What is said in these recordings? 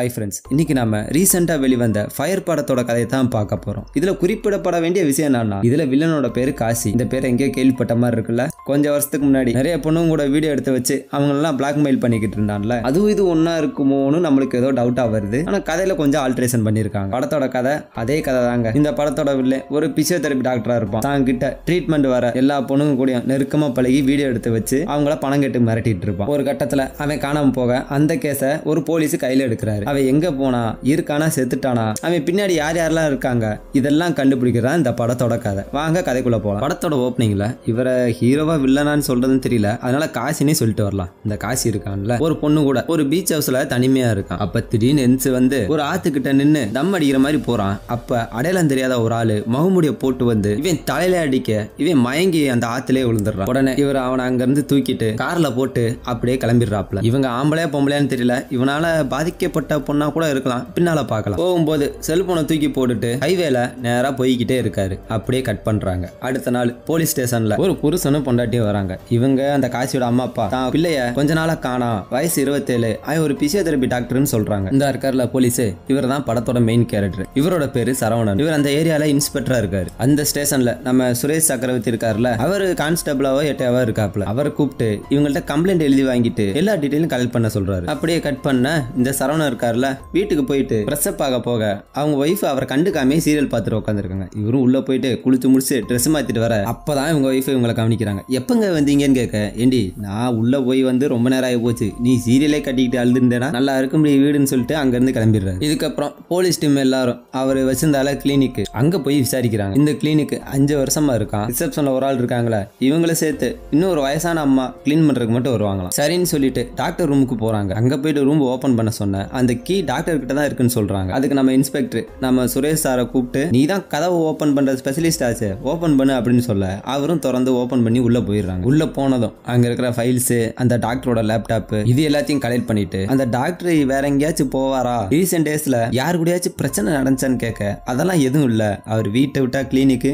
Hi friends, இன்னைக்கு நம்ம ரீசெண்டா வெளிவந்த ஃபயர் படத்தோட கதையை தான் பார்க்க போறோம். இதுல குறிப்பிடப்பட வேண்டிய விஷயம் என்னன்னா, இதுல வில்லனோட பேரு காசி. இந்த பேரை எங்கேயோ கேள்விப்பட்ட மாதிரி இருக்குல்ல. கொஞ்சம் வருஷத்துக்கு முன்னாடி நிறைய பொண்ணுங்க கூட வீடியோ எடுத்து வச்சு அவங்க எல்லாம் பிளாக்மெயில் பண்ணிக்கிட்டு இருந்தான்ல, அதுவும் இது ஒன்னா இருக்குமோன்னு நம்மளுக்கு ஏதோ டவுட்டா வருது. ஆனா கதையில கொஞ்சம் ஆல்ட்ரேஷன் பண்ணிருக்காங்க. படத்தோட கதை அதே கதை தாங்க. இந்த படத்தோட வில்லன் ஒரு பிசியோதெரபி டாக்டரா இருப்பான். தான் கிட்ட ட்ரீட்மெண்ட் வர எல்லா பொண்ணுங்க கூட நெருக்கமா பழகி வீடியோ எடுத்து வச்சு அவங்கள பணம் கட்டு மிரட்டிட்டு இருப்பான். ஒரு கட்டத்துல அவன் காணாம போக அந்த கேஸை ஒரு போலீஸ் கையில எடுக்கிறாரு. அவன் எங்க போனா, இருக்கானா செத்துட்டானா, அவன் பின்னாடி யார் யாரெல்லாம் இருக்காங்க, இதெல்லாம் கண்டுபிடிக்கிறதா இந்த படத்தோட கதை. வாங்க கதைக்குள்ள போலாம். படத்தோட ஓப்பனிங்ல இவரை ஹீரோவா வில்லனான்னு சொல்றதுன்னு தெரியல, அதனால காசினே சொல்லிட்டு வரலாம். இந்த காசி இருக்கான்ல, ஒரு பொண்ணு கூட ஒரு பீச் ஹவுஸ்ல தனிமையா இருக்கான். அப்ப திடீர்னு எந்திச்சு வந்து ஒரு ஆத்துக்கிட்ட நின்னு தம் அடிக்கிற மாதிரி போறான். அப்ப அடையாளம் தெரியாத ஒரு ஆளு முகமுடிய போட்டு வந்து இவன் தலையில அடிக்க இவன் மயங்கி அந்த ஆத்திலே விழுந்துடுறான். உடனே இவர் அவனை அங்க இருந்து தூக்கிட்டு கார்ல போட்டு அப்படியே கிளம்பிடுறாப்ல. இவங்க ஆம்பளையா பொம்பளையான்னு தெரியல, இவனால பாதிக்கப்பட்ட பொண்ணா கூட இருக்கலாம், பின்னால பார்க்கலாம். போகும்போது செல்போனை தூக்கி போட்டுட்டு ஹைவேல நேரா போய்கிட்டே இருக்காரு. அப்படியே கட் பண்றாங்க. அடுத்த நாள் போலீஸ் ஸ்டேஷன்ல ஒரு புருஷனும் பொண்டாட்டியும் வராங்க. இவங்க அந்த காசியோட அம்மா அப்பா தான் பிள்ளைய கொஞ்ச நாளா காணா, வயசு 27, அவன் ஒரு பிசியோதெரபி டாக்டர்னு சொல்றாங்க. இந்த இருக்கார்ல போலீஸ், இவர் தான் படத்தோட மெயின் கேரக்டர். இவரோட பேரு சரவணன். இவர் அந்த ஏரியால இன்ஸ்பெக்டரா இருக்காரு. அந்த ஸ்டேஷன்ல நம்ம சுரேஷ் சக்கரவர்த்தி இருக்காருல, அவரு கான்ஸ்டபிளாவோ எட்டாவோ இருக்காப்ல. அவரை கூப்பிட்டு இவங்கள்ட்ட கம்ப்ளைண்ட் எழுதி வாங்கிட்டு எல்லா டீடைலும் கலெக்ட் பண்ண சொல்றாரு. அப்படியே கட் பண்ண இந்த சரவணன் இருக்காருல, வீட்டுக்கு போயிட்டு பிரஸ்அப் ஆக போக அவங்க ஒய்ஃப் அவரை கண்டுக்காமே சீரியல் பார்த்துட்டு உட்காந்துருக்காங்க. இவரும் உள்ள போயிட்டு குளிச்சு முடிச்சு ட்ரெஸ் மாத்திட்டு வர அப்பதான் இவங்க ஒய்ஃப் இவங்களை கவனிக்கிறாங்க. எப்பங்க வந்தீங்கன்னு கேட்க, ஏண்டி நான் உள்ள போய் வந்து ரொம்ப நேரம் ஆகி போச்சு, நீ சீரியலே கட்டிக்கிட்டு அழுதுண்டேனா நல்லா இருக்கும் வீடுன்னு சொல்லிட்டு அங்க இருந்து கிளம்பிடுறாரு. இதுக்கப்புறம் போலீஸ் டீம் எல்லாரும் அவர் வச்சிருந்தால கிளினிக் அங்க போய் விசாரிக்கிறாங்க. இந்த கிளினிக் 5 வருஷமா இருக்கான். ரிசப்ஷன்ல ஒரு ஆள் இருக்காங்களா, இவங்களை சேர்த்து இன்னும் ஒரு வயசான அம்மா கிளீன் பண்றதுக்கு மட்டும் வருவாங்களாம். சரின்னு சொல்லிட்டு டாக்டர் ரூமுக்கு போறாங்க. அங்க போயிட்டு ரூம் ஓபன் பண்ண சொன்ன அந்த கீ டாக்டர் கிட்ட தான் இருக்குன்னு சொல்றாங்க. அதுக்கு நம்ம இன்ஸ்பெக்டர் நம்ம சுரேஷ் சாரை கூப்பிட்டு, நீ தான் கதவை ஓபன் பண்ற ஸ்பெஷலிஸ்ட் ஆச்சு, ஓபன் பண்ணு அப்படின்னு சொல்ல அவரும் திறந்து ஓபன் பண்ணி உள்ள போயிடுறாங்க. உள்ள போனதும் அங்க இருக்கிற ஃபைல்ஸ், அந்த டாக்டரோட லேப்டாப், இது எல்லாத்தையும் கலெக்ட் பண்ணிட்டு அந்த டாக்டர் வேற எங்கேயாச்சும் போவாரா, ரீசெண்ட் டேஸ்ல யாரு கூடயாச்சும் பிரச்சனை நடந்துச்சான்னு கேட்க, அதெல்லாம் எதுவும் இல்ல, அவர் வீட்டை விட்டா கிளினிக்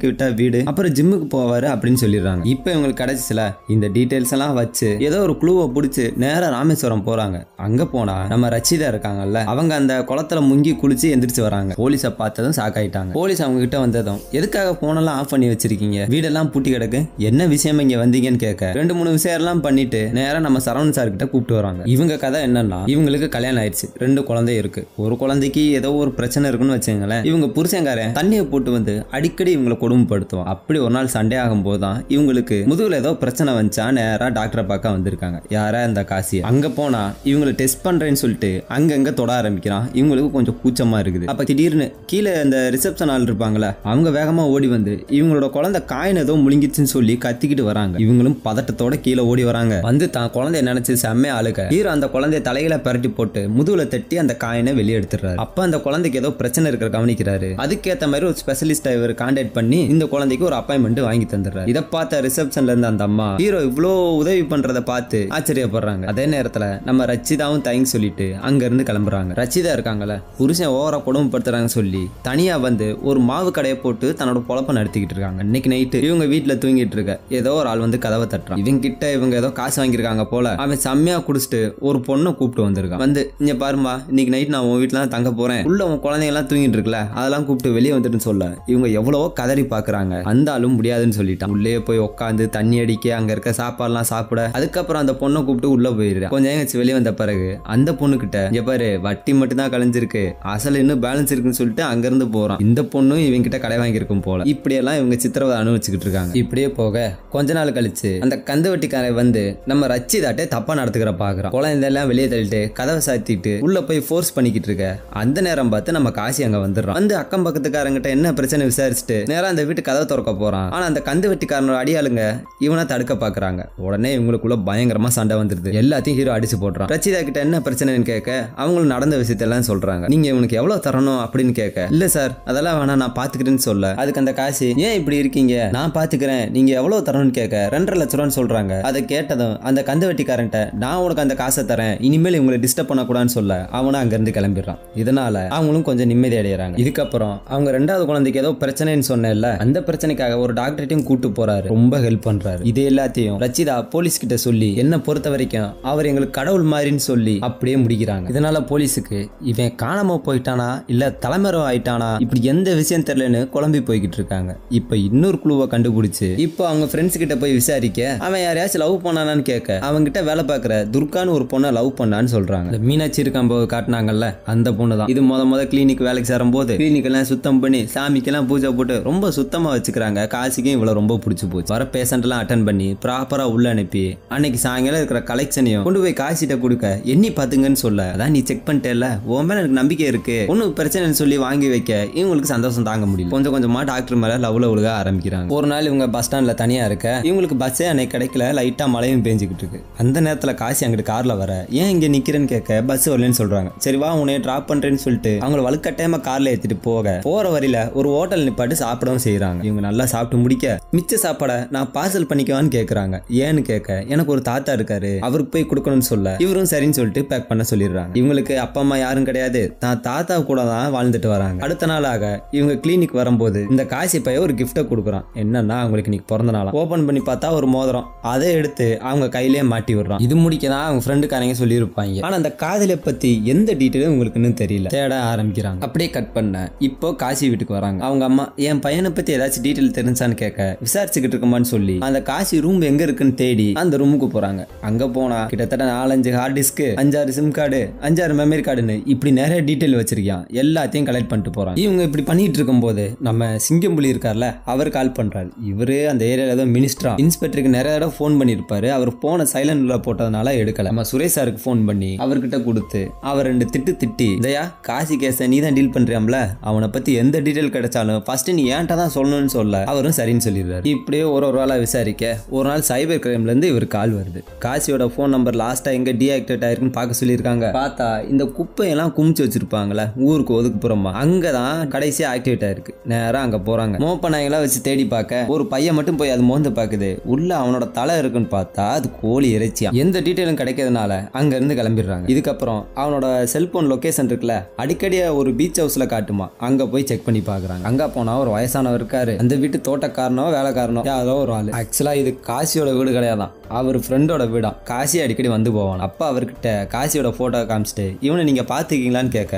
விட்டா வீடு, அப்புறம் ஜிம்முக்கு போவாரு அப்படின்னு சொல்லிடுறாங்க. இப்ப இவங்களுக்கு கிடைச்சில இந்த டீடைல்ஸ் எல்லாம் வச்சு ஏதோ ஒரு குழுவை பிடிச்சு நேரா ராமேஸ்வரம் போறாங்க. அங்க போனா நம்ம ரச்சிதா இருக்காங்கல்ல, அவங்க அந்த குளத்துல முங்கி குளிச்சு எந்திரிச்சு வராங்க. போலீஸை பார்த்ததும் ஷாக் ஆயிட்டாங்க. போலீஸ் அவங்க கிட்ட வந்ததும், எதுக்காக போனெல்லாம் ஆஃப் பண்ணி வச்சிருக்கீங்க, வீடெல்லாம் பூட்டி கிடக்கு, என்ன விஷயம் இங்க வந்தீங்கன்னு கேட்க 2-3 விஷயம் எல்லாம் பண்ணிட்டு நேரா நம்ம சரவணன் சார் கிட்ட கூப்பிட்டு வராங்க. இவங்க கதை என்னன்னா, இவங்களுக்கு கல்யாணம் ஆயிடுச்சு, 2 குழந்தை இருக்கு. ஒரு குழந்தைக்கு ஏதோ ஒரு பிரச்சனை இருக்குன்னு வச்சுங்களேன், இவங்க புருஷங்காரன் தண்ணியை போட்டு வந்து அடிக்கடி இவங்களை கொடுமைப்படுத்துவான். அப்படி ஒரு நாள் சண்டே ஆகும் போதுதான் இவங்களுக்கு முதுகுல ஏதோ பிரச்சனை வந்துச்சா நேரா டாக்டரை பார்க்க வந்திருக்காங்க. யாரா இந்த காசி. அங்க போனா இவங்களை டெஸ்ட் பண்றேன்னு சொல்லிட்டு அங்கங்க தொட ஆரம்பிக்கிறான். இவங்களுக்கு கொஞ்சம் கூச்சமா இருக்குது. அப்ப திடீர்னு கீழே அந்த ரிசப்ஷன் ஆள் இருப்பாங்களா, அவங்க வேகமா ஓடி வந்து இவங்களோட குழந்தை காயின் ஏதோ முழுங்கிச்சுன்னு சொல்லி கத்திக்கிட்டு வராங்க. இவங்களும் பதட்டத்தோட கீழே ஓடி வராங்க. வந்து தான் குழந்தைய நினைச்சு செம்மையா அழுக ஹீரோ அந்த குழந்தைய தலையில பரட்டி போட்டு முதுகுல தட்டி அந்த காயினை வெளியே எடுத்துறாரு. அப்ப அந்த குழந்தைக்கு ஏதோ பிரச்சனை இருக்கிற கவனிக்கிறாரு. அதுக்கேற்ற மாதிரி ஒரு ஸ்பெஷலிஸ்ட் இவர் கான்டாக்ட் பண்ணி இந்த குழந்தைக்கு ஒரு அப்பாயின்மெண்ட் வாங்கி தந்துடுறாரு. இதை பார்த்த ரிசப்ஷன்ல இருந்த அந்த அம்மா ஹீரோ இவ்வளோ உதவி பண்றதை பார்த்து ஆச்சரியப்படுறாங்க. அதே நேரத்துல நம்ம ரச்சிதாவும் தயங்கி சொல்லிட்டு அங்க இருந்து கிளம்புறாங்க. ரச்சிதா இருக்காங்கல்ல, புருஷன் ஓவரா கொடுமைப்படுத்துறாங்க சொல்லி தனியா வந்து ஒரு மாவு கடையை போட்டு தன்னோட பொழப்ப நடத்திக்கிட்டு இருக்காங்க. இன்னைக்கு நைட்டு இவங்க வீட்டுல தூங்கிட்டு இருக்க ஏதோ ஒரு ஆள் வந்து கதவை தட்டுறான். இவங்க கிட்ட இவங்க ஏதோ காசு வாங்கியிருக்காங்க போல. அவன் செம்மையா குடிச்சிட்டு ஒரு பொண்ணை கூப்பிட்டு வந்திருக்கான். வந்து இங்க பாருமா, இன்னைக்கு நைட் நான் உன் வீட்டுல தான் தங்க போறேன், உள்ள உன் குழந்தைங்க எல்லாம் தூங்கிட்டு இருக்குல்ல, அதெல்லாம் கூப்பிட்டு வெளியே வந்துட்டுன்னு சொல்ல இவங்க எவ்வளவோ கதறி பாக்குறாங்க. அந்த ஆளும் முடியாதுன்னு சொல்லிட்டான். உள்ளே போய் உட்காந்து தண்ணி அடிக்க, அங்க இருக்க சாப்பாடுலாம் சாப்பிட, அதுக்கப்புறம் அந்த பொண்ணை கூப்பிட்டு உள்ள போயிடுறான். கொஞ்சம் வெளியே வந்த பிறகு அந்த பொண்ணு கிட்ட, இங்க பாரு வட்டி மட்டும் தான் கலைஞ்சிருக்கு, அசல் இன்னும் பேலன்ஸ் இருக்குன்னு சொல்லிட்டு அங்க இருந்து போறான். இந்த பொண்ணும் இவங்க கிட்ட கடை வாங்கியிருக்கும் போல. இப்படி எல்லாம் இவங்க சித்திரவதை அனுபவிச்சுக்கிட்டு இருக்காங்க. இப்படியே போக கொஞ்ச நாள் கழிச்சு அந்த கந்து வட்டிக்காரன் வந்து நம்ம ரச்சிதாட்டே தப்பா நடத்துக்கிற பாக்குறான். குழந்தை எல்லாம் வெளியே தள்ளிட்டு கதவை சாத்திட்டு உள்ள போய் ஃபோர்ஸ் பண்ணிக்கிட்டு இருக்க அந்த நேரம் பார்த்து நம்ம காசி அங்க வந்துடுறான். வந்து அக்கம் பக்கத்துக்காரங்கிட்ட என்ன பிரச்சனை விசாரிச்சுட்டு நேரா அந்த வீட்டு கதவை திறக்க போறான். ஆனா அந்த கந்து வட்டிக்காரனோட அடியாளுங்க இவனை தடுக்க பாக்குறாங்க. உடனே இவங்களுக்குள்ள பயங்கரமா சண்டை வந்துருது. எல்லாத்தையும் ஹீரோ அடிச்சு போடுறான். ரச்சிதா கிட்ட என்ன பிரச்சனைன்னு கேட்க அவங்களும் நடந்த விஷயத்தெல்லாம் சொல்றாங்க. நீங்க இவனுக்கு எவ்வளவு தரணும் அப்படின்னு கேட்க, இல்ல சார் அதெல்லாம் வேணா நான் பாத்துக்கிறேன்னு சொல்ல, அதுக்கு அந்த காசி, ஏன் இப்படி இருக்கீங்க, நான் பாத்துக்கிறேன், நீங்க எவ்வளவு தரணும்னு கேட்க 2.5 லட்சம் ரூபான்னு சொல்றாங்க. அதை கேட்டதும் அந்த கந்து வட்டிக்காரன்ட்ட, நான் உனக்கு அந்த காசை தரேன், இனிமேல் இவங்களை டிஸ்டர்ப் பண்ணக்கூடாதுன்னு சொல்ல அவனும் அங்க இருந்து கிளம்பிடுறான். இதனால அவங்களும் கொஞ்சம் நிம்மதி அடைகிறாங்க. இதுக்கப்புறம் அவங்க 2வது குழந்தைக்கு ஏதோ பிரச்சனைன்னு சொன்னேன்ல, அந்த பிரச்சனைக்காக ஒரு டாக்டர்ட்டையும் கூட்டு போறாரு. ரொம்ப ஹெல்ப் பண்றாரு. இது எல்லாத்தையும் ரச்சிதா போலீஸ் கிட்ட சொல்லி என்ன பொறுத்த வரைக்கும் அவர் எங்களுக்கு கடவுள் மாதிரின்னு சொல்லி அப்படியே முடிக்கிறாங்க. இதனால போலீஸுக்கு இவன் காணாம போயிட்டானா இல்ல தலைமறைவு ஆயிட்டானா இப்படி எந்த விஷயம் தெரியலன்னு குழம்பி போய்கிட்டு இருக்காங்க. இப்ப இன்னொரு குழுவை கண்டுபிடிச்சு இப்போ அவங்க ஃப்ரெண்ட்ஸ் கிட்ட போய் விசாரிக்க அவன் யாரையாச்சும் லவ் பண்ணானான்னு கேட்க அவங்க கிட்ட வேலை பார்க்குற துர்கான்னு ஒரு பொண்ணை லவ் பண்ணான்னு சொல்றாங்க. இந்த மீனாட்சி இருக்காம்போது காட்டினாங்கல்ல அந்த பொண்ணு தான். இது முத கிளினிக் வேலைக்கு சேரும்போது கிளினிக் எல்லாம் சுத்தம் பண்ணி சாமிக்கெல்லாம் பூஜை போட்டு ரொம்ப சுத்தமா வச்சுக்கிறாங்க. காசிக்கும் இவ்வளவு ரொம்ப பிடிச்சு போச்சு. வர பேஷண்ட் எல்லாம் அட்டன் பண்ணி ப்ராப்பரா உள்ள அனுப்பி அன்னைக்கு சாயங்காலம் இருக்கிற கலெக்ஷனையும் கொண்டு போய் காசிட்ட கொடுக்க எண்ணி பாத்துங்கன்னு சொல்ல அதான் நீ செக் பண்ணிட்டேல உன் மேல எனக்கு நம்பிக்கை இருக்கு ஒன்னும் பிரச்சனைன்னு சொல்லி வாங்கி வைக்க இவங்களுக்கு சந்தோஷம் தாங்க முடியல. கொஞ்சம் கொஞ்சமா டாக்டர் மேல லவ்ல உழுக ஆரம்பிக்கிறாங்க. ஒரு நாள் இவங்க பஸ் ஸ்டாண்ட்ல தனியா இருக்க இவங்களுக்கு பஸ்ஸே அன்னைக்கு கிடைக்கல. லைட்டா மழையும் பேஞ்சுக்கிட்டு இருக்கு. அந்த நேரத்துல காசி அங்கிட்டு கார்ல வர ஏன் இங்க நிக்கிறேன்னு கேட்க பஸ் வரலன்னு சொல்றாங்க. சரி வா உன்னைய டிராப் பண்றேன்னு சொல்லிட்டு அவங்கள வலுக்கட்டாயமா கார்ல ஏத்திட்டு போற வரையில ஒரு ஹோட்டல் நிப்பாட்டு சாப்பிடவும் செய்யறாங்க. இவங்க நல்லா சாப்பிட்டு முடிக்க மிச்ச சாப்பாடை நான் பார்சல் பண்ணிக்கவான்னு கேக்குறாங்க. ஏன்னு கேட்க எனக்கு ஒரு தாத்தா இருக்காரு அவருக்கு போய் கொடுக்கணும்னு சொல்ல இவரும் சரின்னு சொல்லிட்டு பேக் பண்ண சொல்லிடுறாங்க. இவங்களுக்கு அப்பா அம்மா யாரும் கிடையாது. நான் தாத்தா கூட தான் வாழ்ந்துட்டு வராங்க. அடுத்த நாளாக இவங்க கிளினிக் வரும்போது இந்த காசி பைய ஒரு கிஃப்ட கொடுக்குறான். என்னன்னா அவங்களுக்கு இன்னைக்கு பிறந்த நாளா. ஓபன் பண்ணி பார்த்தா ஒரு மோதிரம். அதை எடுத்து அவங்க கையிலேயே மாட்டி விடுறான். இது முடிக்கதான் அவங்க ஃப்ரெண்டுக்காரங்க சொல்லி இருப்பாங்க. ஆனா அந்த காதலை பத்தி எந்த டீட்டெயிலும் உங்களுக்கு இன்னும் தெரியல. தேட ஆரம்பிக்கிறாங்க. அப்படியே கட் பண்ண இப்போ காசி வீட்டுக்கு வராங்க. அவங்க அம்மா என் பையனை பத்தி ஏதாச்சும் டீட்டெயில் தெரிஞ்சான்னு கேட்க விசாரிச்சுக்கிட்டு இருக்கமான்னு சொல்லி அந்த காசி ரூம் எங்க இருக்குன்னு தேடி அந்த ரூமுக்கு போறாங்க. அங்க போனா கிட்டத்தட்ட 4-5 hard disk 5-6 sim card 5-6 memory கார்டுன்னு இப்படி நிறைய டீட்டெயில் வச்சிருக்கான். எல்லாத்தையும் கலெக்ட் பண்ணிட்டு போறாங்க. இவங்க இப்படி பண்ணிட்டு இருக்கும் போது நம்ம சிங்கம்புலி இருக்கார்ல அவர் கால் பண்றாரு. இவரு அந்த ஏரியால ஏதோ மினிஸ்டரா இன்ஸ்பெக்டருக்கு நிறைய தடவை போன் பண்ணிருப்பாரு. அவர் போன சைலண்ட்ல போட்டதுனால எடுக்கல. நம்ம சுரேஷ் சாருக்கு போன் பண்ணி அவர்கிட்ட கொடுத்து அவர் 2 திட்டி இதையா காசி கேஸ நீ தான் டீல் பண்றியாம்ல அவனை பத்தி எந்த டீட்டெயில் கிடைச்சாலும் ஃபர்ஸ்ட் நீ ஏன்டா தான் சொல்லணும்னு சொல்ல அவரும் சரின்னு சொல்லிடுறாரு. இப்படியே ஒரு வேளை விசாரிக்க ஒரு நாள் சைபர் கிரைம்ல இருந்து இவர் கால் வருது. காசியோட போன் நம்பர் லாஸ்டா எங்க டீஆக்டிவேட் ஆயிருக்குன்னு பார்க்க சொல்லியிருக்காங்க. பார்த்தா இந்த குப்பையெல்லாம் குமிச்சு வச்சிருப்பாங்களே ஊருக்கு ஒதுக்குப்புறமா அங்கதான் கடைசியா ஆக்டிவேட் ஆயிருக்கு. நேரா அங்க போறாங்க. மோப்பனாயங்களா வச்சு தேடி பார்க்க ஒரு பையன் மட்டும் போய் அது மோந்து பாக்குது. உள்ள அவனோட தலை இருக்குன்னு பார்த்தா அது கோழி இறைச்சியா. எந்த டீட்டெயிலும் கிடைக்கிறதுனால அங்க இருந்து கிளம்பிடுறாங்க. இதுக்கப்புறம் அவனோட செல்போன் லொகேஷன் இருக்குல்ல அடிக்கடி ஒரு பீச் ஹவுஸ்ல காட்டுமா அங்க போய் செக் பண்ணி பாக்குறாங்க. அங்க போனா ஒரு வயசானவர் இருக்காரு. அந்த வீட்டு தோட்டக்காரனோ வேலைக்காரனோ யாரோ ஒரு ஆளு. ஆக்சுவலா இது காசியோட வீடு கிடையாதான். அவர் ஃப்ரெண்டோட வீடா. காசி அடிக்கடி வந்து போவான். அப்ப அவர்கிட்ட காசியோட போட்டோ காமிச்சிட்டு இவனை நீங்க பாத்துக்கீங்களான்னு கேட்க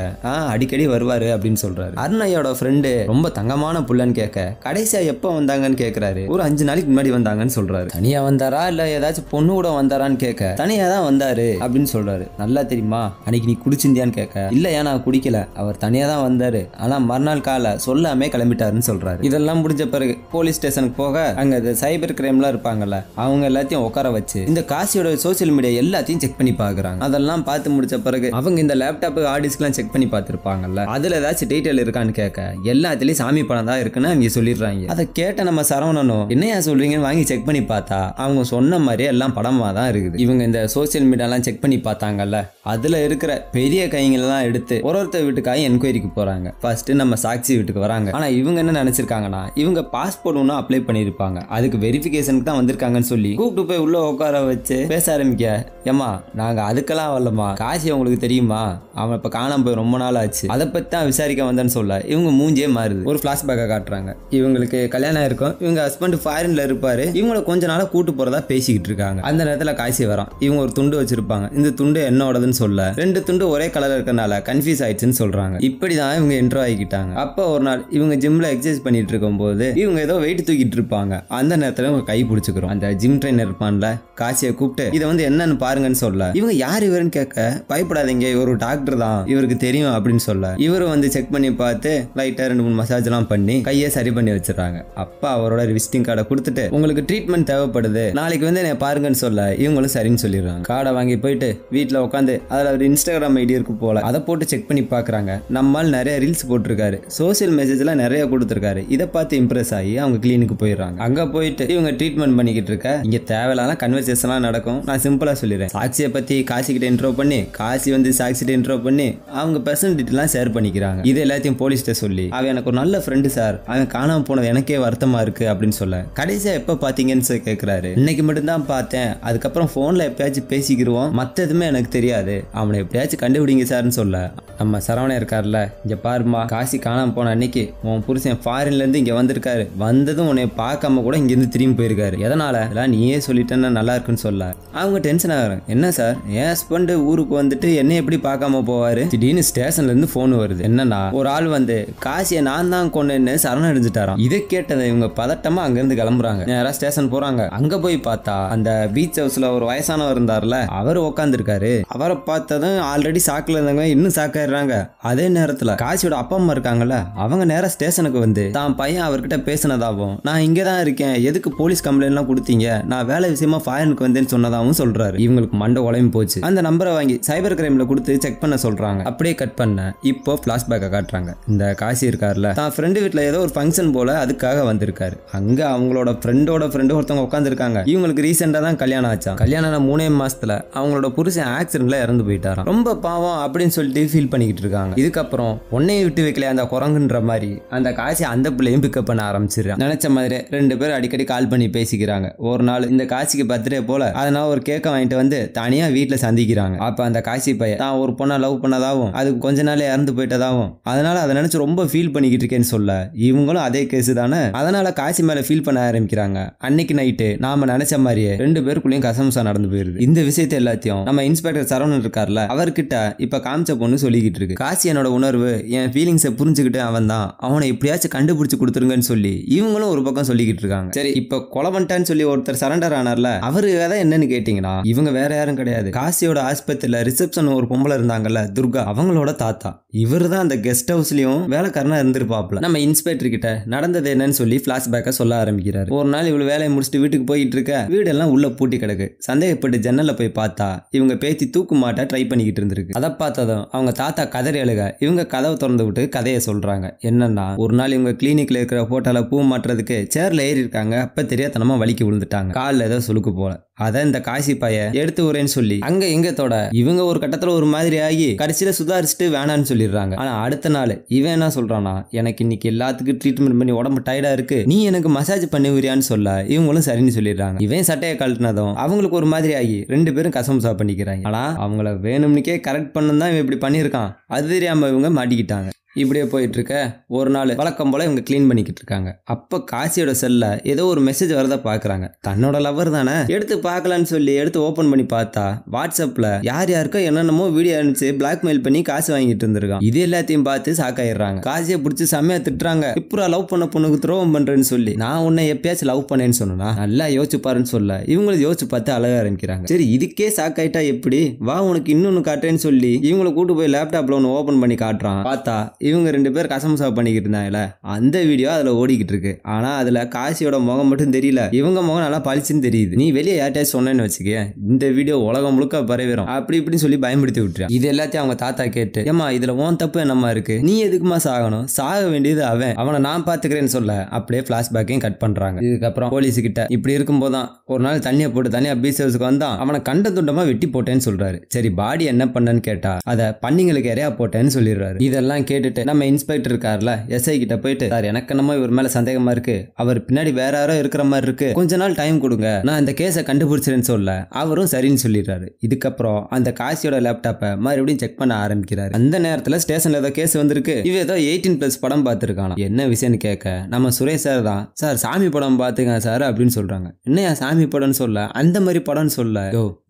அடிக்கடி வருவாரு அப்படின்னு சொல்றாரு. அருணையோட ஃப்ரெண்டு ரொம்ப தங்கமான புள்ளன்னு கேட்க கடைசியா எப்ப வந்தாங்கன்னு கேக்குறாரு. ஒரு 5 நாளைக்கு முன்னாடி வந்தாங்கன்னு சொல்றாரு. தனியா வந்தாரா இல்ல ஏதாச்சும் பொண்ணு கூட வந்தாரான்னு கேட்க தனியா தான் வந்தாரு அப்படின்னு சொல்றாரு. நல்லா தெரியுமா அன்னைக்கு நீ குடிச்சிருந்தியான்னு கேட்க இல்ல ஏன் நான் குடிக்கல அவர் தனியா தான் வந்தாரு ஆனா மறுநாள் காலை சொல்லாமே கிளம்பிட்டாருன்னு சொல்றாரு. இதெல்லாம் முடிஞ்ச பிறகு போலீஸ் ஸ்டேஷனுக்கு போக அங்க சைபர் கிரைம்லாம் இருப்பாங்கல்ல அவங்க எல்லாத்தையும் உட்கார வச்சு இந்த காசியோட சோசியல் மீடியா எல்லாத்தையும் செக் பண்ணி பாக்குறாங்க. அதெல்லாம் பார்த்து முடிச்ச பிறகு அவங்க இந்த லேப்டாப் ஹார்ட் டிஸ்க்லாம் செக் பண்ணி பார்த்திருப்பாங்கல்ல அதுல ஏதாச்சும் டீடைல் இருக்கான்னு கேட்க எல்லாத்துலயும் சாமி படம் தான் இருக்குன்னு அவங்க சொல்லிடுறாங்க. அதை கேட்ட நம்ம சரவணனும் என்னையா சொல்றீங்கன்னு வாங்கி செக் பண்ணி பார்த்தா அவங்க சொன்ன மாதிரியே எல்லாம் படமா தான் இருக்குது. இவங்க இந்த சோசியல் மீடியாலாம் செக் பண்ணி பார்த்தாங்கல்ல அதுல இருக்கிற பெரிய கைங்களெல்லாம் எடுத்து ஒருத்தர் வீட்டுக்காக என்கொயரிக்கு போறாங்க. ஃபர்ஸ்ட் நம்ம சாட்சி வீட்டுக்கு வராங்க. ஆனா இவங்க என்ன நினைச்சிருக்காங்கன்னா இவங்க பாஸ்போர்ட் ஒன்னும் அப்ளை பண்ணிருப்பாங்க அதுக்கு வெரிஃபிகேஷனுக்கு தான் வந்திருக்காங்கன்னு சொல்லி கூப்பிட்டு போய் உள்ள உட்கார வச்சு பேச ஆரம்பிக்க ஏமா நாங்க அதுக்கெல்லாம் வரலமா காசி உங்களுக்கு தெரியுமா அவன் இப்ப காணாம போய் ரொம்ப நாள் ஆச்சு அதை பத்தி தான் விசாரிக்க வந்தேன்னு சொல்ல இவங்க மூஞ்சியே மாறுது. ஒரு பிளாஷ்பேக்கை காட்டுறாங்க. இவங்களுக்கு கல்யாணம் ஆயிருக்கும். இவங்க ஹஸ்பண்ட் ஃபாரின்ல இருப்பாரு. இவங்களை கொஞ்ச நாளா கூட்டு போறதா பேசிக்கிட்டு இருக்காங்க. அந்த நேரத்துல காசி வரான். இவங்க ஒரு துண்டு வச்சிருப்பாங்க. இந்த துண்டு என்னோடதுன்னு சொல்ல 2 துண்டு ஒரே கலர் இருக்கனால கன்ஃபியூஸ் ஆயிடுச்சுன்னு சொல்றாங்க. இப்படிதான் இவங்க இன்ட்ரோ ஆகிக்கிட்டாங்க. அப்ப ஒரு நாள் இவங்க ஜிம்ல எக்ஸசைஸ் பண்ணிட்டு இருக்கும் போது இவங்க ஏதோ வெயிட் தூக்கிட்டு இருப்பாங்க. அந்த நேரத்துல இவங்க கை பிடிச்சுக்கிறோம். அந்த ஜிம் ட்ரெயினர் இருப்பான்ல காசியை கூப்பிட்டு இதை வந்து என்னன்னு பாருங்கன்னு சொல்ல இவங்க யார் இவருன்னு கேட்க பயப்படாதீங்க இவர் ஒரு டாக்டர் தான் இவருக்கு தெரியும் அப்படின்னு சொல்ல இவரு வந்து செக் பண்ணி பார்த்து லைட்டா 2-3 மசாஜ் எல்லாம் பண்ணி கையை சரி பண்ணி வச்சிடறாங்க. அப்ப அவரோட விசிட்டிங் கார்டை கொடுத்துட்டு உங்களுக்கு ட்ரீட்மெண்ட் தேவைப்படுது நாளைக்கு வந்து என்ன பாருங்கன்னு சொல்ல இவங்களும் சரின்னு சொல்லிடுறாங்க. கார்டை வாங்கி போயிட்டு வீட்டுல உட்காந்து அதுல ஒரு இன்ஸ்டாகிராம் ஐடி இருக்கு போல அதை போட்டு செக் பண்ணி பாக்குறாங்க. நம்மால் நிறைய ரீல்ஸ் போட்டிருக்காரு. சோசியல் மெசேஜ் எல்லாம் நிறைய கொடுத்திருக்காரு. இதை பார்த்து இம்ப்ரெஸ் ஆகி அவங்க கிளினிக்கு போயிடுறாங்க. அங்க போயிட்டு இவங்க ட்ரீட்மெண்ட் பண்ணிக்கிட்டு இருக்க இங்க தேவையில்லாத கன்வர்சேஷன்லாம் நடக்கும். நான் சிம்பிளா சொல்லிடுறேன். சாட்சியை பத்தி காசி கிட்ட இன்ட்ரோ பண்ணி காசி வந்து சாட்சி கிட்ட இன்ட்ரோ பண்ணி அவங்க பர்சனல் டீட்டெயிலாம் ஷேர் பண்ணிக்கிறாங்க. இது எல்லாத்தையும் போலீஸ்ட சொல்லி அவன் எனக்கு ஒரு நல்ல ஃப்ரெண்டு சார் அவன் காணாம போனது எனக்கே வருத்தமா இருக்கு அப்படின்னு சொல்ல கடைசியா எப்ப பாத்தீங்கன்னு கேட்கிறாரு. இன்னைக்கு மட்டும் தான் பார்த்தேன் அதுக்கப்புறம் போன்ல எப்பயாச்சும் பேசிக்கிடுவோம் மத்த எதுவுமே எனக்கு தெரியாது அவனை எப்படியாச்சும் கண்டுபிடிங்க சார்னு சொல்ல நம்ம சரவணன் இருக்காருல்ல இங்க பாருமா காசி காணாம போன அன்னைக்கு உன் புருஷன் ஃபாரின்ல இருந்து இங்க வந்திருக்காரு வந்ததும் உன்னை பார்க்காம கூட இங்க இருந்து திரும்பி போயிருக்காரு எதனால நீயே சொல்லிட்டேன்னா நல்லா இருக்குன்னு சொல்ல அவங்க டென்ஷன் ஆகிறாங்க. என்ன சார் என் ஹஸ்பண்ட் ஊருக்கு வந்துட்டு வந்துட்டு என்ன எப்படி பார்க்காம போவாரு. திடீர்னு ஸ்டேஷன்ல இருந்து போன் வருது. என்னன்னா ஒரு ஆள் வந்து காசியை நான் தான் கொண்டேன்னு சரணடைஞ்சிட்டாராம். இதை கேட்டதை இவங்க பதட்டமா அங்க இருந்து கிளம்புறாங்க. நேரா ஸ்டேஷன் போறாங்க. அங்க போய் பார்த்தா அந்த பீச் ஹவுஸ்ல ஒரு வயசானவர் இருந்தார்ல, அவர் உட்கார்ந்து இருக்காரு. அவரை பார்த்ததும் ஆல்ரெடி சாக்குல இருந்தவங்க இன்னும் சாக்காயிடுறாங்க. அதே நேரத்துல காசியோட அப்பா அம்மா இருக்காங்கல்ல, அவங்க நேரா ஸ்டேஷனுக்கு வந்து தான் பையன் அவர்கிட்ட பேசினதாகவும், நான் இங்கதான் இருக்கேன், எதுக்கு போலீஸ் கம்ப்ளைண்ட் எல்லாம் கொடுத்தீங்க, நான் வேலை விஷயமா ஃபாரினுக்கு வந்தேன்னு சொன்னதாகவும் சொல்றாரு. இவங்களுக்கு மண்டை உலம்பி போச்சு. அந்த நம்பரை வாங்கி சைபர் கிரைம்ல கொடுத்து செக் பண்ண சொல்றாங்க. அப்படியே கட் பண்ண இப்போ பிளாஷ்பேக்கை காட்டுறாங்க. இந்த காசி இருக்காருல, தான் ஃப்ரெண்டு வீட்டுல ஏதோ ஒரு ஃபங்க்ஷன் போல அதுக்காக வந்திருக்காரு. அங்க அவங்களோட ஃப்ரெண்டோட ஃப்ரெண்டு ஒருத்தவங்க உட்கார்ந்து இருக்காங்க. இவங்களுக்கு ரீசெண்டா தான் கல்யாணம் ஆச்சா. கல்யாணம் 3 மாசத்துல அவங்களோட புருஷன் ஆக்சிடென்ட்ல இறந்து போயிட்டாராம். ரொம்ப பாவம் அப்படின்னு சொல்லிட்டு ஃபீல் பண்ணிக்கிட்டு இருக்காங்க. இதுக்கப்புறம் உன்னையை விட்டு வைக்கல அந்த குரங்குன்ற மாதிரி அந்த காசி அந்த பிள்ளையும் பிக்கப் பண்ண ஆரம்பிச்சிருக்கான். நினைச்ச மாதிரி 2 பேரும் அடிக்கடி கால் பண்ணி பேசிக்கிறாங்க. ஒரு நாள் இந்த காசிக்கு பர்த்டே போல அதனால ஒரு கேக்க வாங்கிட்டு வந்து தனியா வீட்டுல சந்திக்கிறாங்க. அப்ப அந்த காசி பையன் தான் ஒரு பொண்ணை லவ் பண்ணதாவும் அதுக்கு கொஞ்ச நாள் இறந்து போயிட்டதாவும், அதனால அதை நினைச்சு ரொம்ப ஃபீல் பண்ணிக்கிட்டு இருக்கேன்னு சொல்ல, இவங்களும் அதே கேஸ் தானே, அதனால காசி மேல ஃபீல் பண்ண ஆரம்பிக்கிறாங்க. அன்னைக்கு நைட்டு நாம நினைச்ச மாதிரியே 2 பேருக்குள்ளயும் கசம்சா நடந்து போயிருது. இந்த விஷயத்தை எல்லாத்தையும் நம்ம இன்ஸ்பெக்டர் சரவணன் இருக்கார்ல, அவர்கிட்ட இப்ப காமிச்ச பொண்ணு சொல்லிக்கிட்டு இருக்கு. காசி என்னோட உணர்வு, என் ஃபீலிங்ஸை புரிஞ்சுக்கிட்டு அவன் தான், அவனை எப்படியாச்சும் கண்டுபிடிச்சு கொடுத்துருங்கன்னு சொல்லி இவங்களும் ஒரு பக்கம் சொல்லிக்கிட்டு இருக்காங்க. சரி, இப்ப கொலை பண்ணிட்டான்னு சொல்லி ஒருத்தர் சரண்டர் ஆனார்ல, அவரு கதை என்னன்னு கேட்டீங்கன்னா இவங்க வேற யாரும் கிடையாது, காசியோட ஆஸ்பத்திரியில ரிசப்ஷன் ஒரு பொம்பளை இருந்தாங்கல்ல துர்கா, அவங்களோட தாத்தா. இவரு தான் அந்த கெஸ்ட் ஹவுஸ்லயும் வேலைக்காரனா இருந்திருப்பாப்ல. நம்ம இன்ஸ்பெக்டர் கிட்ட நடந்தது என்னன்னு சொல்லி பிளாஷ்பேக்கா சொல்ல ஆரம்பிக்கிறாரு. ஒரு நாள் இவ்வளவு வேலையை முடிச்சுட்டு வீட்டுக்கு போயிட்டு இருக்க, வீடெல்லாம் உள்ள பூட்டி கிடக்கு. சந்தேகப்பட்டு ஜன்னல்ல போய் பார்த்தா இவங்க பேத்தி தூக்கு மாட்ட ட்ரை பண்ணிக்கிட்டு இருந்திருக்கு. அதை பார்த்ததும் அவங்க தாத்தா கதறி அழுக இவங்க கதவை திறந்து விட்டு கதையை சொல்றாங்க. என்னன்னா ஒரு நாள் இவங்க கிளினிக்ல இருக்கிற போட்டோல பூ மாட்டுறதுக்கு சேர்ல ஏறி இருக்காங்க. அப்ப தெரியாதனமா வலிக்கு விழுந்துட்டாங்க. காலில் ஏதோ சுளுக்கு போல. அதை இந்த காசி பைய எடுத்து வரேன்னு சொல்லி அங்க எங்கத்தோட இவங்க ஒரு கட்டத்துல ஒரு மாதிரி ஆகி கடைசியில சுதாரிச்சுட்டு வேணான்னு சொல்லிடுறாங்க. ஆனா அடுத்த நாள் இவன் என்ன சொல்றானா, எனக்கு இன்னைக்கு எல்லாத்துக்கும் ட்ரீட்மெண்ட் பண்ணி உடம்பு டயர்டா இருக்கு, நீ எனக்கு மசாஜ் பண்ணி விரியான்னு சொல்ல இவங்களும் சரின்னு சொல்லிடுறாங்க. இவன் சட்டையை கழட்டினதும் அவங்களுக்கு ஒரு மாதிரி ஆகி 2 பேரும் கசம்சா பண்ணிக்கிறாங்க. ஆனா அவங்கள வேணும்னுக்கே கரெக்ட் பண்ணு தான் இவன் இப்படி பண்ணியிருக்கான். அது தெரியாம இவங்க மாட்டிக்கிட்டாங்க. இப்படியே போயிட்டு இருக்க ஒரு நாள் வழக்கம் போல இவங்க கிளீன் பண்ணிக்கிட்டு இருக்காங்க. அப்ப காசியோட செல்ல ஏதோ ஒரு மெசேஜ் வரத பாக்குறாங்க. தன்னோட லவர் தானே, எடுத்து பார்க்கலான்னு சொல்லி எடுத்து ஓபன் பண்ணி பார்த்தா வாட்ஸ்அப்ல யார் யாருக்கோ என்னென்னமோ வீடியோ அனுப்பிச்சு பிளாக்மெயில் பண்ணி காசு வாங்கிட்டு இருந்திருக்கான். இது எல்லாத்தையும் பார்த்து சாக்காயிடுறாங்க. காசியை பிடிச்சி செம்மையா திட்டுறாங்க. இப்ப லவ் பண்ண பொண்ணுக்கு துரோகம் பண்றேன்னு சொல்லி, நான் உன்னை எப்பயாச்சும் லவ் பண்ணேன்னு சொன்னா நல்லா யோசிச்சு பாருன்னு சொல்ல இவங்களை யோசிச்சு பார்த்து அழக ஆரம்பிக்கிறாங்க. சரி, இதுக்கே சாக்காயிட்டா எப்படி, வா உனக்கு இன்னொன்னு காட்டுறேன்னு சொல்லி இவங்களை கூட்டு போய் லேப்டாப்ல ஒன்னு ஓபன் பண்ணி காட்டுறான். பார்த்தா இவங்க 2 பேர் கசம்சா பண்ணிக்கிட்டு இருந்தாங்கல்ல, அந்த வீடியோ அதுல ஓடிக்கிட்டு இருக்கு. ஆனா அதுல காசியோட முகம் மட்டும் தெரியல, இவங்க முகம் நல்லா பளிச்சுன்னு தெரியுது. நீ வெளியே யார்ட்டாச்சும் சொன்னேன்னு வச்சுக்க, இந்த வீடியோ உலகம் முழுக்க பரவிடும் அப்படி இப்படின்னு சொல்லி பயன்படுத்தி விட்டுறான். இது எல்லாத்தையும் அவங்க தாத்தா கேட்டு, ஏமா இதுல உன் தப்பு என்னமா இருக்கு, நீ எதுக்குமா சாகணும், சாக வேண்டியது அவனை நான் பாத்துக்கிறேன்னு சொல்ல அப்படியே பிளாஷ்பேக்கையும் கட் பண்றாங்க. இதுக்கப்புறம் போலீஸ் கிட்ட இப்படி இருக்கும் போதான் ஒரு நாள் தண்ணியை போட்டு தனியா பீச் ஹவுஸ்க்கு வந்தான். அவனை கண்ட துண்டமா வெட்டி போட்டேன்னு சொல்றாரு. சரி, பாடி என்ன பண்ணன்னு கேட்டா அதை பன்னிங்களுக்கு இறையா போட்டேன்னு சொல்லிடுறாரு. இதெல்லாம் கேட்டுட்டு நம்ம இன்ஸ்பெக்டர் இருக்கார்ல எஸ்ஐ கிட்ட போயிட்டு, சார் எனக்கு என்னமோ இவர் மேல சந்தேகமா இருக்கு, அவர் பின்னாடி வேற யாரோ இருக்கிற மாதிரி இருக்கு, கொஞ்ச நாள் டைம் கொடுங்க, நான் இந்த கேஸை கண்டுபிடிச்சிருன்னு சொல்ல அவரும் சரின்னு சொல்லிடுறாரு. இதுக்கப்புறம் அந்த காசியோட லேப்டாப்பை மறுபடியும் செக் பண்ண ஆரம்பிக்கிறாரு. அந்த நேரத்துல ஸ்டேஷன்ல ஏதோ கேஸ் வந்திருக்கு. இவ ஏதோ 18+ படம் பார்த்திருக்கானா. என்ன விஷயம்னு கேட்க நம்ம சுரேஷ் சார் தான், சார் சாமி படம் பார்த்துங்க சார் அப்படின்னு சொல்றாங்க. என்னையா சாமி படம்னு சொல்ல, அந்த மாதிரி படம்னு சொல்ல,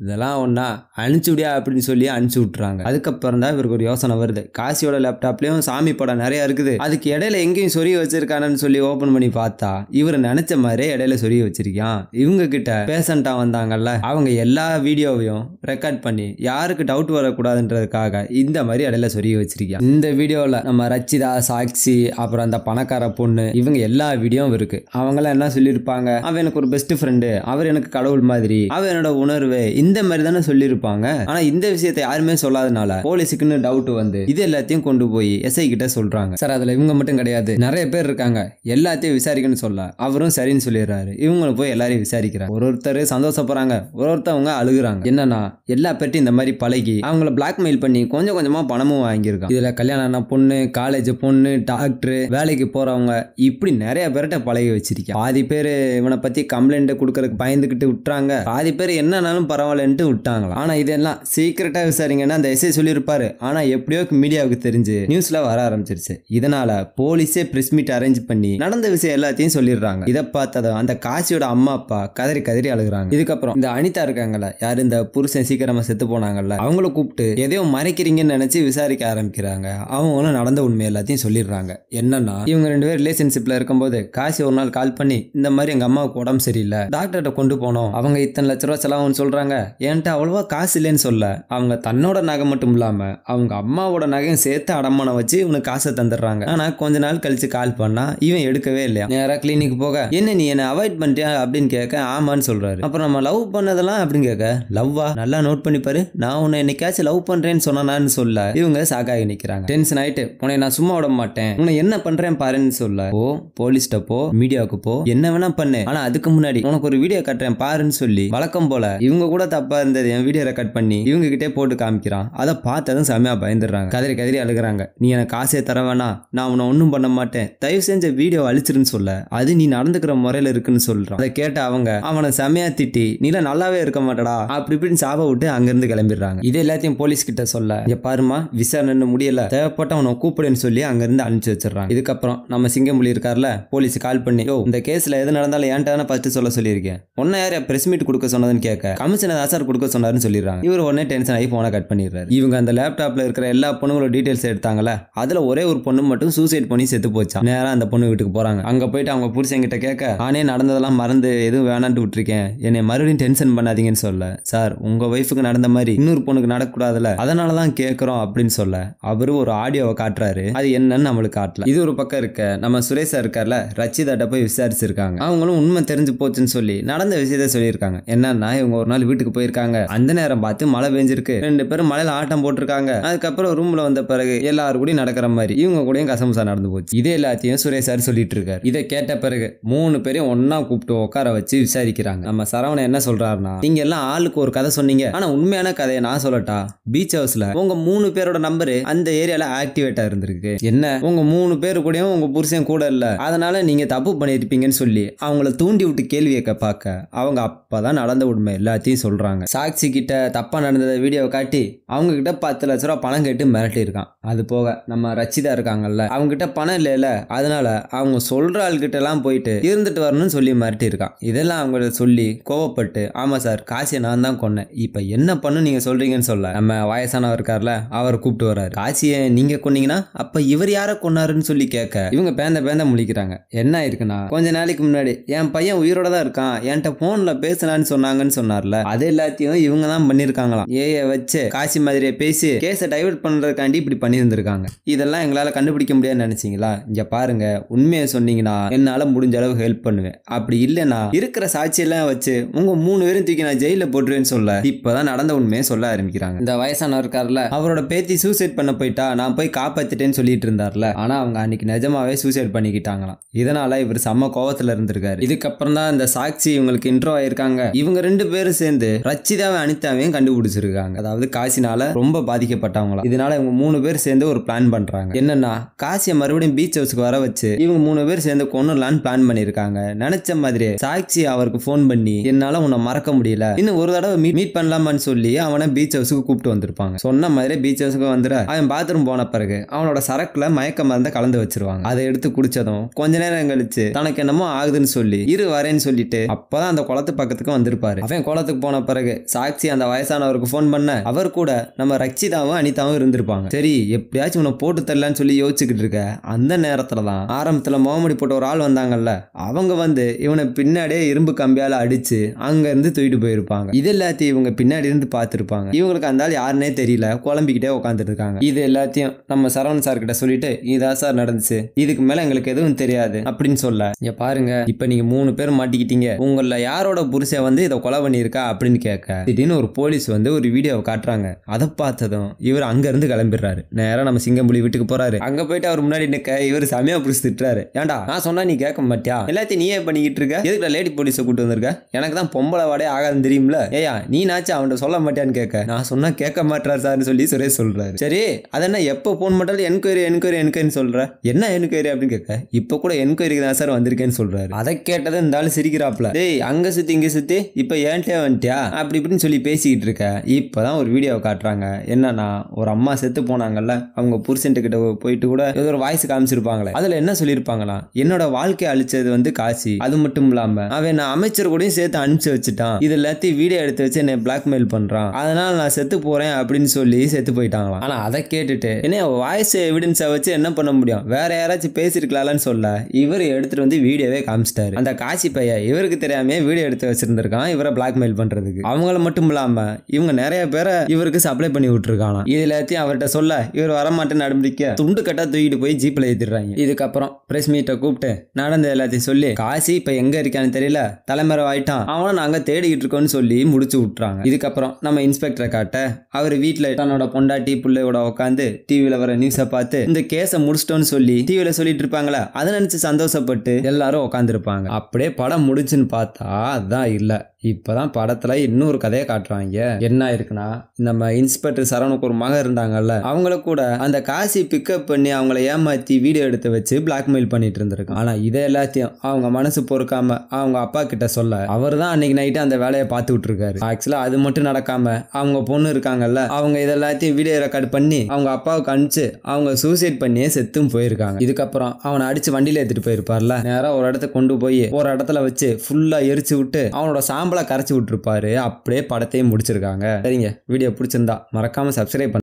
இதெல்லாம் ஒன்னா அனுப்பிச்சு விடியா அப்படின்னு சொல்லி அனுப்பிச்சு விட்டுறாங்க. அதுக்கப்புறம் தான் இவருக்கு ஒரு யோசனை வருது. காசியோட லேப்டாப்லயும் சாமி படம் நிறைய இருக்குது, அதுக்கு இடையில எங்கேயும் சொரிய வச்சிருக்கானு சொல்லி ஓபன் பண்ணி பார்த்தா இவர் நினைச்ச மாதிரியே இடையில சொரிய வச்சிருக்கான். இவங்க கிட்ட பேஷண்டா வந்தாங்கல்ல, அவங்க எல்லா வீடியோவையும் ரெக்கார்ட் பண்ணி யாருக்கு டவுட் வரக்கூடாதுன்றதுக்காக இந்த மாதிரி இடையில சொரிய வச்சிருக்கான். இந்த வீடியோல நம்ம ரச்சிதா, சாக்சி, அப்புறம் அந்த பணக்கார பொண்ணு, இவங்க எல்லா வீடியோவும் இருக்கு. அவங்களாம் என்ன சொல்லியிருப்பாங்க, அவன் எனக்கு ஒரு பெஸ்ட் ஃப்ரெண்டு, அவர் எனக்கு கடவுள் மாதிரி, அவன் என்னோட உணர்வு, இந்த மாதிரி தானே சொல்லியிருப்பாங்க. ஆனா இந்த விஷயத்தை யாருமே சொல்லாதனால போலீஸுக்குன்னு டவுட் வந்து இது எல்லாத்தையும் கொண்டு போய் எஸ்ஐ கிட்ட சொல்றாங்க. சார் அதுல இவங்க மட்டும் கிடையாது, நிறைய பேர் இருக்காங்க, எல்லாத்தையும் விசாரிக்கணும்னு சொல்ல அவரும் சரின்னு சொல்லிடுறாரு. இவங்களும் போய் எல்லாரையும் விசாரிக்கிறாங்க. ஒருத்தர் சந்தோஷப்படுறாங்க, ஒருத்தவங்க அழுகுறாங்க. என்னன்னா எல்லா பேர்ட்டும் இந்த மாதிரி பழகி அவங்கள பிளாக்மெயில் பண்ணி கொஞ்சம் கொஞ்சமா பணமும் வாங்கியிருக்காங்க. இதுல கல்யாணம் பொண்ணு, காலேஜ் பொண்ணு, டாக்டர், வேலைக்கு போறவங்க, இப்படி நிறைய பேர்கிட்ட பழகி வச்சிருக்காங்க. பாதி பேர் இவனை பத்தி கம்ப்ளைண்ட் கொடுக்கறதுக்கு பயந்துகிட்டு விட்டுறாங்க, பாதி பேர் என்னன்னாலும் பரவாயில்லன்ட்டு விட்டாங்களா. ஆனா இதெல்லாம் சீக்கிரட்டா விசாரிங்கன்னா அந்த எஸ்ஐ சொல்லியிருப்பாரு. ஆனா எப்படியோ மீடியாவுக்கு தெரிஞ்சு நியூஸ்ல வர ஆரம்பிச்சிருச்சு. இதனால போலீஸே பிரஸ் மீட் அரேஞ்ச் பண்ணி நடந்த விஷயம் எல்லாத்தையும் சொல்லிடுறாங்க. இதை பார்த்ததும் அந்த காசியோட அம்மா அப்பா கதறி கதறி அழுகுறாங்க. இதுக்கப்புறம் இந்த அனிதா இருக்காங்கல்ல, யாரு இந்த புருஷன் சீக்கிரமா செத்து போனாங்கல்ல, அவங்கள கூப்பிட்டு எதையோ மறைக்கிறீங்கன்னு நினைச்சு விசாரிக்க ஆரம்பிக்கிறாங்க. அவங்களும் நடந்த உண்மை எல்லாத்தையும் சொல்லிடுறாங்க. என்னன்னா, இவங்க 2 பேரும் ரிலேஷன்ஷிப்ல இருக்கும்போது காசி ஒரு நாள் கால் பண்ணி இந்த மாதிரி எங்க அம்மாவுக்கு உடம்பு சரியில்லை, டாக்டர்கிட்ட கொண்டு போனோம், அவங்க இத்தனை லட்ச ரூபா செலவுன்னு சொல்றாங்க, என்கிட்ட அவ்வளவா காசு இல்லைன்னு சொல்ல அவங்க தன்னோட நகை மட்டும் இல்லாம அவங்க அம்மாவோட நகையும் சேர்த்து அடமானம் வச்சு இவனுக்கு காசை தந்துடுறாங்க. ஆனா கொஞ்ச நாள் கழிச்சு கால் பண்ணா இவன் எடுக்கவே இல்லையா. நேரா கிளினிக் போக என்ன நீ என்ன அவாய்ட் பண்ணிட்டியா அப்படின்னு கேட்க ஆமான்னு சொல்றாரு. அப்புறம் நம்ம லவ் பண்ணதெல்லாம் அப்படின்னு கேட்க லவ்வா நல்லா நோட் பண்ணி பாரு, நான் உன்னை என்னைக்காச்சும் லவ் பண்றேன்னு சொன்னான்னு சொல்ல இவங்க சாக்காகி நிக்கிறாங்க. டென்ஷன் ஆயிட்டு உன்னை நான் சும்மா விட மாட்டேன், உன்னை என்ன பண்றேன் பாருன்னு சொல்ல ஓ போலீஸ்ட போ, மீடியாவுக்கு போ, என்ன வேணா பண்ணு, ஆனா அதுக்கு முன்னாடி உனக்கு ஒரு வீடியோ கட்டுறேன் பாருன்னு சொல்லி வழக்கம் போல இவங்க கூட தப்பா இருந்தது என் வீடியோ ரெக்கார்ட் பண்ணி இவங்க கிட்டே போட்டு காமிக்கிறான். அதை பார்த்ததும் செமையா பயந்துடுறாங்க. கதறி கதறி அழுகுறாங்க. நீ எனக்கு காசே தர வேணா, நான் உன்னை ஒன்னும் பண்ண மாட்டேன், தயவு செஞ்ச வீடியோ அழிச்சிருன்னு சொல்ல அது நீ நடந்துக்கிற முறையில இருக்குன்னு சொல்றான். அதை கேட்ட அவங்க அவனை செமையா திட்டி நீல நல்லாவே இருக்க மாட்டடா அப்படி இப்படின்னு சாப விட்டு அங்கிருந்து கிளம்பிடுறாங்க. இது எல்லாத்தையும் போலீஸ் கிட்ட சொல்ல இங்க பாருமா விசாரணை முடியல, தேவைப்பட்ட அவனை கூப்பிடுன்னு சொல்லி அங்கிருந்து அனுப்பிச்சு வச்சிடறாங்க. இதுக்கப்புறம் நம்ம சிங்கம்புலி இருக்கார்ல, போலீஸ் கால் பண்ணி இந்த கேஸ்ல எது நடந்தாலும் ஏன்ட்டான ஃபர்ஸ்ட் சொல்ல சொல்லியிருக்கேன், உன்ன யார பிரஸ் மீட் கொடுக்க சொன்னதுன்னு கேட்க கமிஷனர் ஆசார் கொடுக்க சொன்னாருன்னு சொல்லிடுறாங்க. இவர் உடனே டென்ஷன் ஆகி போனை கட் பண்ணிடுறாரு. இவங்க அந்த லேப்டாப்ல இருக்கிற எல்லா பொண்ணுங்களோட டீடைல்ஸ் எடுத்தாங்கல்ல, அதுல ஒரே ஒரு பொண்ணு மட்டும் சூசைட் பண்ணி செத்து போச்சா. நேரா அந்த பொண்ணு வீட்டுக்கு போறாங்க. அங்க போயிட்டு அவங்க புருஷங்கிட்ட கேட்க ஆனே நடந்ததெல்லாம் மறந்து எதுவும் வேணான்ட்டு விட்டுருக்கேன், என்னை மறுபடியும் டென்ஷன் பண்ணாதீங்கன்னு சொல்ல சார் உங்க ஒய்ஃபுக்கு நடந்த மாதிரி இன்னொரு பொண்ணுக்கு நடக்கூடாதுல அதனாலதான் கேட்கிறோம் அப்படின்னு சொல்ல அவரு ஒரு ஆடியோவை காட்டுறாரு. அது என்னன்னு நம்மளுக்கு காட்டல. இது ஒரு பக்கம் இருக்க நம்ம சுரேஷா இருக்கார்ல, ரச்சிதாட்ட போய் விசாரிச்சிருக்காங்க. அவங்களும் உண்மை தெரிஞ்சு போச்சுன்னு சொல்லி நடந்த விஷயத்த சொல்லியிருக்காங்க. என்னன்னா இவங்க ஒரு நாள் வீட்டுக்கு போயிருக்காங்க, அந்த நேரம் பார்த்து மழை பெஞ்சிருக்கு, 2 பேரும் மழையில ஆட்டம் போட்டிருக்காங்க. அதுக்கப்புறம் ரூம்ல வந்த பிறகு எல்லாரும் கூட நடக்கிற மாதிரி இவங்க கூட கசமுசா நடந்து போச்சு. இதே எல்லாத்தையும் சுரேஷ் சார் சொல்லிட்டு இருக்காரு. இதை கேட்ட பிறகு 3 பேரையும் ஒன்னா கூப்பிட்டு உட்கார வச்சு விசாரிக்கிறாங்க. நம்ம சரவணன் என்ன சொல்றாருன்னா, நீங்க எல்லாம் ஆளுக்கு ஒரு கதை சொன்னீங்க, ஆனா உண்மையான கதையை நான் சொல்லட்டா, பீச் ஹவுஸ்ல உங்க 3 பேரோட நம்பர் அந்த ஏரியால ஆக்டிவேட்டா இருந்திருக்கு, என்ன உங்க 3 பேரு கூடயும் உங்க புருஷன் கூட இல்ல, அதனால நீங்க தப்பு பண்ணிருப்பீங்கன்னு சொல்லி அவங்கள தூண்டி விட்டு கேள்வி கேட்க பார்க்க அவங்க அப்பதான் நடந்த உண்மை எல்லாத்தையும் சொல்றாங்க. சாட்சி கிட்ட தப்பா நடந்தத வீடியோவை காட்டி அவங்க கிட்ட 10 லட்ச ரூபா பணம் கேட்டு மிரட்டி இருக்கான். அது போக நம்ம ரச்சிதா இருக்காங்கல்ல, அவங்க கிட்ட பணம் இல்லைல, அதனால அவங்க சொல்ற ஆள்கிட்ட எல்லாம் போயிட்டு இருந்துட்டு வரணும்னு சொல்லி மிரட்டி இருக்கான். இதெல்லாம் அவங்க சொல்லி கோவப்பட்டு ஆமா சார் காசியை நான் தான் கொன்னேன், இப்ப என்ன பண்ணு நீங்க சொல்றீங்கன்னு சொல்ல நம்ம வயசானவர் இருக்கார்ல அவர் கூப்பிட்டு வர்றாரு. காசியை நீங்க கொன்னீங்கன்னா அப்ப இவர் யார கொன்னாருன்னு சொல்லி கேட்க இவங்க பேந்த முழிக்கிறாங்க. என்ன ஆயிருக்குன்னா, கொஞ்ச நாளைக்கு முன்னாடி என் பையன் உயிரோட தான் இருக்கான், என்கிட்ட போன்ல பேசினான்னு சொன்னாங்கன்னு சொன்னார்ல, அது எல்லாத்தையும் இவங்க தான் பண்ணிருக்காங்களாம். ஏஐ வச்சு காசி மாதிரியே பேசி கேஸை டைவர்ட் பண்றதுக்காண்டி இப்படி பண்ணியிருந்திருக்காங்க. இதெல்லாம் எங்களால கண்டுபிடிக்க முடியாதுன்னு நினைச்சீங்களா? இங்க பாருங்க, உண்மையை சொன்னீங்கன்னா என்னால முடிஞ்ச அளவு ஹெல்ப் பண்ணுவேன், அப்படி இல்லைன்னா இருக்கிற சாட்சியெல்லாம் வச்சு உங்க 3 பேரும் தூக்கி நான் ஜெயில போட்டுருவேன்னு சொல்ல இப்பதான் நடந்த உண்மையை சொல்ல ஆரம்பிக்கிறாங்க. இந்த வயசானவர் இருக்கார்ல, அவரோட பேத்தி சூசைட் பண்ண போயிட்டா நான் போய் காப்பாத்திட்டேன்னு சொல்லிட்டு இருந்தார்ல, ஆனா அவங்க அன்னைக்கு நிஜமாவே சூசைட் பண்ணிக்கிட்டாங்களாம். இதனால இவர் செம்ம கோவத்துல இருந்திருக்காரு. இதுக்கப்புறம் தான் இந்த சாட்சி இவங்களுக்கு இன்ட்ரோ ஆயிருக்காங்க. இவங்க 2 பேரும் சேர்ந்து ரச்சிதாவை அனிதாவையும் கண்டுபிடிச்சிருக்காங்க. அதாவது காசினால ரொம்ப பாதிக்கப்பட்டவங்களா. இதனால இவங்க 3 பேர் சேர்ந்து ஒரு பிளான் பண்றாங்க. என்னன்னா, காசியை மறுபடியும் பீச் ஹவுஸ்க்கு வர வச்சு இவங்க 3 பேர் சேர்ந்து கொன்னலான்னு பிளான் பண்ணிருக்காங்க. நினைச்ச மாதிரி சாட்சி அவருக்கு போன் பண்ணி என்னால உன்னை மறக்க முடியல, இன்னும் ஒரு தடவை மீட் பண்ணலாமான்னு சொல்லி அவனை பீச் ஹவுஸுக்கு கூப்பிட்டு வந்திருப்பாங்க. சொன்ன மாதிரி பீச் ஹவுஸுக்கு வந்துட அவன் பாத்ரூம் போன பிறகு அவனோட சரக்குல மயக்க மருந்த கலந்து வச்சிருவாங்க. அதை எடுத்து குடிச்சதும் கொஞ்ச நேரம் கழிச்சு தனக்கு என்னமோ ஆகுதுன்னு சொல்லி வரேன்னு சொல்லிட்டு அப்பதான் அந்த குளத்து பக்கத்துக்கு வந்திருப்பாரு. அவன் குளத்துக்கு போன பிறகு சாட்சி அந்த வயசானவருக்கு போன் பண்ண அவர் கூட நம்ம ரச்சிதாவும் அனிதாவும் இருந்திருப்பாங்க. சரி எப்படியாச்சும் உன்னை போட்டு தரலான்னு சொல்லி யோசிச்சுக்கிட்டு இருக்க அந்த நேரத்துலதான் ஆரம்பத்துல முகமுடி போட்ட ஒரு ஆள் வந்தாங்கல்ல, அவங்க வந்து இவனை பின்னாடியே இரும்பு கம்பியால அடிச்சு அங்க இருந்து தூக்கிட்டு போயிருப்பாங்க. இது எல்லாத்தையும் இவங்க பின்னாடி இருந்து பார்த்திருப்பாங்க. இவங்களுக்கு அந்த ஆள் யாருன்னே தெரியல, குழம்பிக்கிட்டே உட்காந்துட்டு இருக்காங்க. இது எல்லாத்தையும் நம்ம சரவணன் சார் கிட்ட சொல்லிட்டு இதான் சார் நடந்துச்சு, இதுக்கு மேல எங்களுக்கு எதுவும் தெரியாது அப்படின்னு சொல்ல, இங்க பாருங்க இப்ப நீங்க 3 பேர் மாட்டிக்கிட்டீங்க, உங்கள யாரோட புருஷன் வந்து இதை கொலை பண்ணியிருக்கா அப்படின்னு கேட்க திடீர்னு ஒரு போலீஸ் வந்து ஒரு வீடியோவை காட்டுறாங்க. அதை பார்த்ததும் இவர் அங்க இருந்து கிளம்பிடுறாரு. நேரா நம்ம சிங்கம்புலி வீட்டுக்கு போறாரு. அங்க போயிட்டு அவர் முன்னாடி நிக்க இவர் செமையா புடிச்சு திட்டுறாரு. ஏன்டா நான் சொன்னா நீ கேட்க மாட்டியா, எல்லாத்தையும் நீயே பண்ணிக்கிட்டு இருக்க, எதுக்குல லேடி போலீஸை கூட்டு வந்திருக்க, எனக்கு தான் பொம்பளை வாடே ஆகாதுன்னு தெரியும்ல, ஏயா நீ நாச்சு அவன்கிட்ட சொல்ல மாட்டியான்னு கேட்க நான் சொன்னா கேட்க மாட்டார் சார்னு சொல்லி சுரேஷ் சொல்றாரு. சரி அதென்ன எப்போ போன் பண்ணாலும் என்கொயரின்னு சொல்ற, என்ன என்கொயரி அப்படின்னு கேட்க இப்ப கூட என்கொயரிக்கு தான் சார் வந்திருக்கேன்னு சொல்றாரு. அதை கேட்டதை இந்த ஆளு சிரிக்கிறாப்ல, டேய் அங்க சுத்தி இங்க சுத்தி இப்ப ஏன்ட்டே வந்துட்டியா அப்படி இப்படின்னு சொல்லி பேசிக்கிட்டு இருக்க. இப்பதான் ஒரு வீடியோ காட்டுறாங்க. என்னன்னா, ஒரு அம்மா செத்து போனாங்கல்ல, அவங்க புருஷன் கிட்ட போயிட்டு கூட ஏதோ ஒரு வாய்ஸ் காமிச்சிருப்பாங்களே, அதுல என்ன சொல்லிருப்பாங்களா, என்னோட வாழ்க்கை அழிச்சது வந்து காசி, அது மட்டும் இல்லாம அவன் அமைச்சர் கூட சேர்த்து அனுப்பிச்சு வச்சுட்டான், இது எல்லாத்தையும் வீடியோ எடுத்து வச்சு என்னை பிளாக்மெயில் பண்றான், அதனால நான் செத்து போறேன் அப்படின்னு சொல்லி செத்து போயிட்டாங்களாம். ஆனா அதை கேட்டுட்டு என்ன வாய்ஸ் எவிடன்ஸை வச்சு என்ன பண்ண முடியும், வேற யாராச்சும் பேசிருக்கலாம்னு சொல்ல இவர் எடுத்துட்டு வந்து வீடியோவே காமிச்சிட்டாரு. அந்த காசி பையன் இவருக்கு தெரியாம வீடியோ எடுத்து வச்சிருந்திருக்கான் இவரை பிளாக்மெயில் பண்றதுக்கு. அவங்கள மட்டும் இல்லாம இவங்க நிறைய பேரை இவருக்கு சப்ளை பண்ணி விட்டுருக்காங்க. இது எல்லாத்தையும் அவர்கிட்ட சொல்ல இவர் வரமாட்டேன்னு நடம்பிடிக்க துண்டு கட்டா தூக்கிட்டு போய் ஜீப்ல ஏத்திடுறாங்க. இதுக்கப்புறம் பிரஸ் மீட்டை கூப்பிட்டு நடந்த எல்லாத்தையும் சொல்லி காசி இப்ப எங்க இருக்கான்னு தெரியல, தலைமறை ஆயிட்டான், அவனை நாங்க தேடிக்கிட்டு இருக்கோம்னு சொல்லி முடிச்சு விட்டுறாங்க. இதுக்கப்புறம் நம்ம இன்ஸ்பெக்டரை காட்ட அவர் வீட்டுல தன்னோட பொண்டாட்டி பிள்ளையோட உட்காந்து டிவில வர நியூஸை பார்த்து இந்த கேஸை முடிச்சிட்டோன்னு சொல்லி டிவில சொல்லிட்டு இருப்பாங்களா, அதை நினைச்சு சந்தோஷப்பட்டு எல்லாரும் உட்காந்து இருப்பாங்க. அப்படியே படம் முடிச்சுன்னு பார்த்தா அதான் இல்ல. இப்பதான் படத்துல இன்னொரு கதையை காட்டுறாங்க. என்ன இருக்குன்னா, நம்ம இன்ஸ்பெக்டர் சரவணுக்கு ஒரு மகன் இருந்தாங்கல்ல, அவங்கள கூட அந்த காசி பிக்கப் பண்ணி அவங்கள ஏமாத்தி வீடியோ எடுத்து வச்சு பிளாக்மெயில் பண்ணிட்டு இருந்திருக்காங்க. ஆனா இதை எல்லாத்தையும் அவங்க மனசு பொறுக்காம அவங்க அப்பா கிட்ட சொல்ல அவர் தான் அன்னைக்கு நைட்டு அந்த வேலையை பார்த்துட்டு இருக்காரு. ஆக்சுவலா அது மட்டும் நடக்காம அவங்க பொண்ணு இருக்காங்கல்ல, அவங்க இதெல்லாத்தையும் வீடியோ ரெக்கார்ட் பண்ணி அவங்க அப்பாவுக்கு அனுப்பிச்சு அவங்க சூசைட் பண்ணியே செத்தும் போயிருக்காங்க. இதுக்கப்புறம் அவனை அடிச்சு வண்டியில எடுத்துட்டு போயிருப்பார்ல, நேரா ஒரு இடத்துக்கு கொண்டு போய் ஒரு இடத்துல வச்சு ஃபுல்லா எரிச்சு விட்டு அவனோட சாம்பலை கரைச்சி விட்டுருப்பாரு. அப்படியே படத்தையும் முடிச்சிருக்காங்க. சரிங்க, வீடியோ பிடிச்சிருந்தா மறக்காம சப்ஸ்கிரைப்